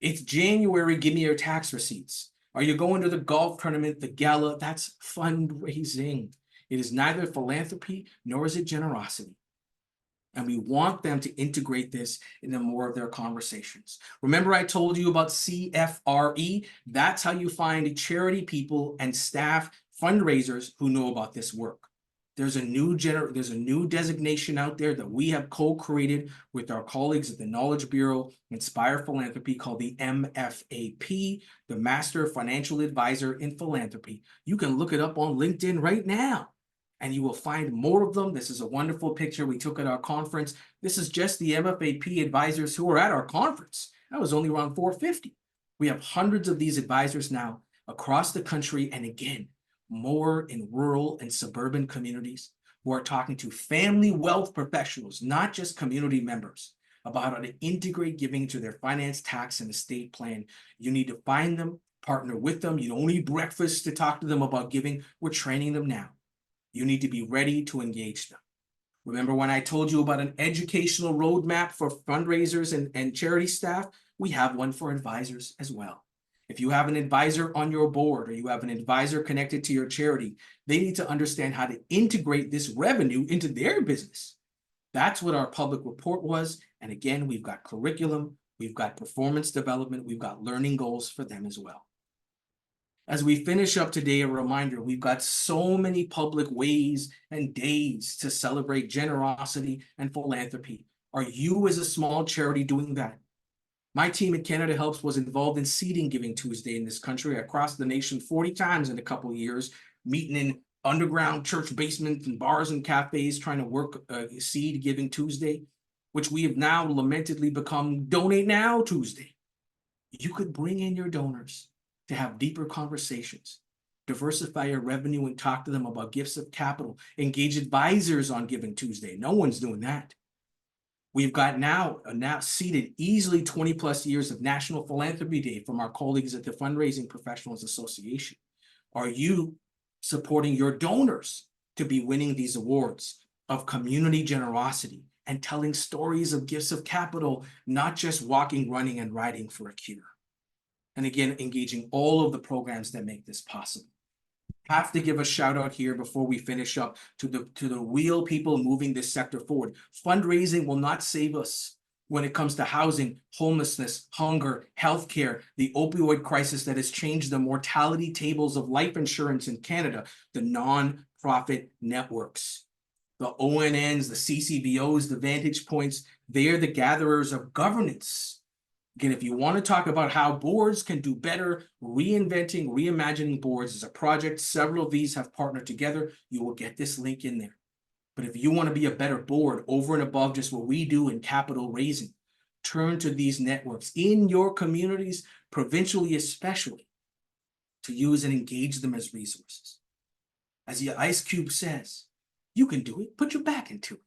It's January, give me your tax receipts. Are you going to the golf tournament, the gala? That's fundraising. It is neither philanthropy nor is it generosity. And we want them to integrate this into more of their conversations. Remember, I told you about CFRE? That's how you find charity people and staff fundraisers who know about this work. There's a new designation out there that we have co-created with our colleagues at the Knowledge Bureau, Inspire Philanthropy, called the MFA-P, the Master Financial Advisor in Philanthropy. You can look it up on LinkedIn right now, and you will find more of them. This is a wonderful picture we took at our conference. This is just the MFA-P advisors who are at our conference. That was only around 450. We have hundreds of these advisors now across the country, and again, more in rural and suburban communities who are talking to family wealth professionals, not just community members, about how to integrate giving to their finance, tax, and estate plan. You need to find them, partner with them. You don't need breakfast to talk to them about giving. We're training them now. You need to be ready to engage them. Remember when I told you about an educational roadmap for fundraisers and charity staff? We have one for advisors as well. If you have an advisor on your board or you have an advisor connected to your charity, they need to understand how to integrate this revenue into their business. That's what our public report was. And again, we've got curriculum, we've got performance development, we've got learning goals for them as well. As we finish up today, a reminder, we've got so many public ways and days to celebrate generosity and philanthropy. Are you as a small charity doing that? My team at Canada Helps was involved in seeding Giving Tuesday in this country across the nation 40 times in a couple of years, meeting in underground church basements and bars and cafes, trying to work seed Giving Tuesday, which we have now lamentedly become Donate Now Tuesday. You could bring in your donors to have deeper conversations, diversify your revenue and talk to them about gifts of capital, engage advisors on Giving Tuesday. No one's doing that. We've got now seeded easily 20 plus years of National Philanthropy Day from our colleagues at the Fundraising Professionals Association. Are you supporting your donors to be winning these awards of community generosity and telling stories of gifts of capital, not just walking, running, and riding for a cure. And again, engaging all of the programs that make this possible. Have to give a shout out here before we finish up to the real people moving this sector forward. Fundraising will not save us when it comes to housing, homelessness, hunger, healthcare, the opioid crisis that has changed the mortality tables of life insurance in Canada, the non-profit networks, the ONNs, the CCBOs, the Vantage Points, they're the gatherers of governance. Again, if you want to talk about how boards can do better, reimagining boards is a project. Several of these have partnered together. You will get this link in there. But if you want to be a better board over and above just what we do in capital raising, turn to these networks in your communities, provincially especially, to use and engage them as resources. As the Ice Cube says, you can do it, put your back into it.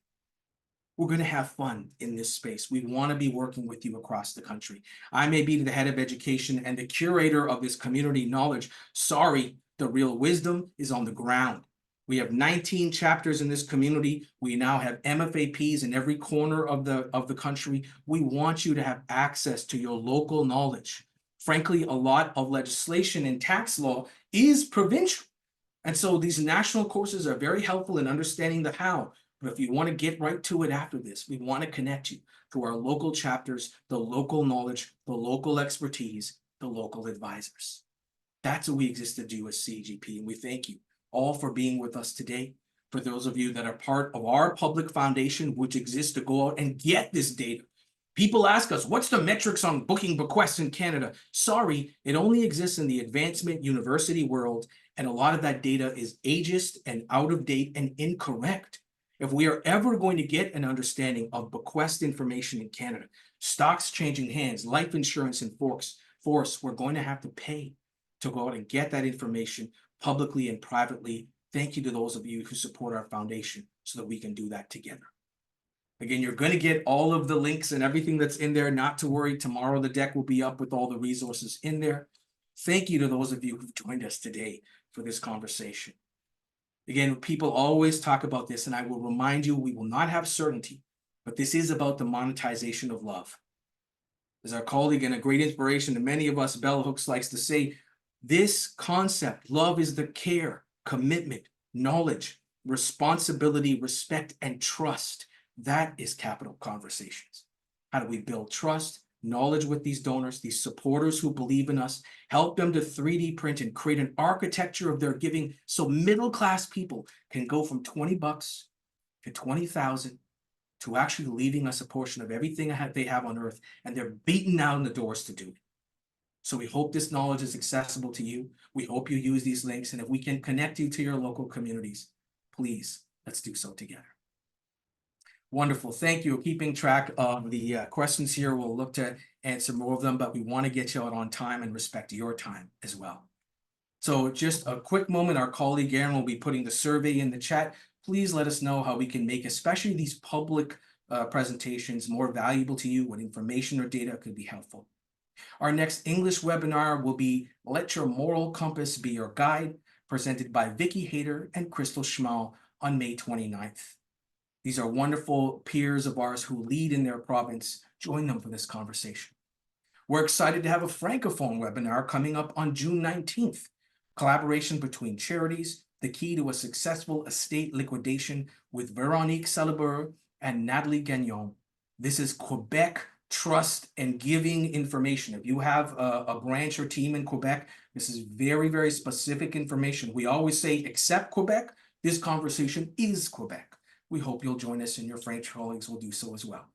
We're going to have fun in this space. We want to be working with you across the country. I may be the head of education and the curator of this community knowledge. Sorry, the real wisdom is on the ground. We have 19 chapters in this community. We now have MFA-Ps in every corner of the country. We want you to have access to your local knowledge. Frankly, a lot of legislation and tax law is provincial. And so these national courses are very helpful in understanding the how. But if you want to get right to it after this, we want to connect you to our local chapters, the local knowledge, the local expertise, the local advisors. That's what we exist to do as CAGP. And we thank you all for being with us today. For those of you that are part of our public foundation, which exists to go out and get this data. People ask us, what's the metrics on booking bequests in Canada? Sorry, it only exists in the advancement university world. And a lot of that data is ageist and out of date and incorrect. If we are ever going to get an understanding of bequest information in Canada, stocks changing hands, life insurance in force, we're going to have to pay to go out and get that information publicly and privately. Thank you to those of you who support our foundation so that we can do that together. Again, you're going to get all of the links and everything that's in there. Not to worry, tomorrow the deck will be up with all the resources in there. Thank you to those of you who've joined us today for this conversation. Again, people always talk about this, and I will remind you, we will not have certainty, but this is about the monetization of love. As our colleague and a great inspiration to many of us, Bell Hooks likes to say, this concept, love is the care, commitment, knowledge, responsibility, respect, and trust. That is capital conversations. How do we build trust, knowledge with these donors, these supporters who believe in us, help them to 3D print and create an architecture of their giving so middle-class people can go from $20 to 20,000 to actually leaving us a portion of everything they have on earth, and they're beaten down the doors to do it. So we hope this knowledge is accessible to you. We hope you use these links, and if we can connect you to your local communities, please, let's do so together. Wonderful. Thank you. Keeping track of the questions here. We'll look to answer more of them, but we want to get you out on time and respect your time as well. So just a quick moment. Our colleague Aaron will be putting the survey in the chat. Please let us know how we can make, especially these public presentations, more valuable to you, what information or data could be helpful. Our next English webinar will be Let Your Moral Compass Be Your Guide, presented by Vicky Hayter and Crystal Schmal on May 29th. These are wonderful peers of ours who lead in their province. Join them for this conversation. We're excited to have a Francophone webinar coming up on June 19th. Collaboration between charities, the key to a successful estate liquidation with Veronique Salabur and Natalie Gagnon. This is Quebec trust and giving information. If you have a branch or team in Quebec, this is very, very specific information. We always say, except Quebec, this conversation is Quebec. We hope you'll join us and your French colleagues will do so as well.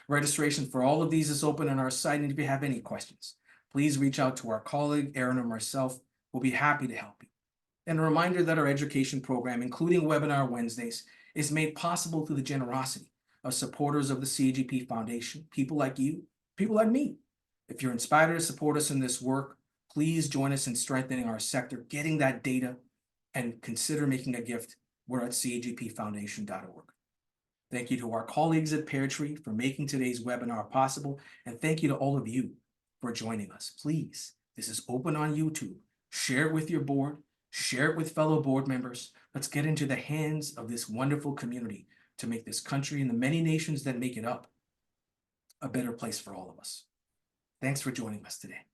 Registration for all of these is open on our site, and if you have any questions, please reach out to our colleague, Aaron, or myself. We'll be happy to help you. And a reminder that our education program, including Webinar Wednesdays, is made possible through the generosity of supporters of the CAGP Foundation, people like you, people like me. If you're inspired to support us in this work, please join us in strengthening our sector, getting that data, and consider making a gift. We're at cagpfoundation.org. Thank you to our colleagues at Pear Tree for making today's webinar possible, and thank you to all of you for joining us. Please, this is open on YouTube. Share it with your board, Share it with fellow board members. Let's get into the hands of this wonderful community to make this country and the many nations that make it up a better place for all of us. Thanks for joining us today.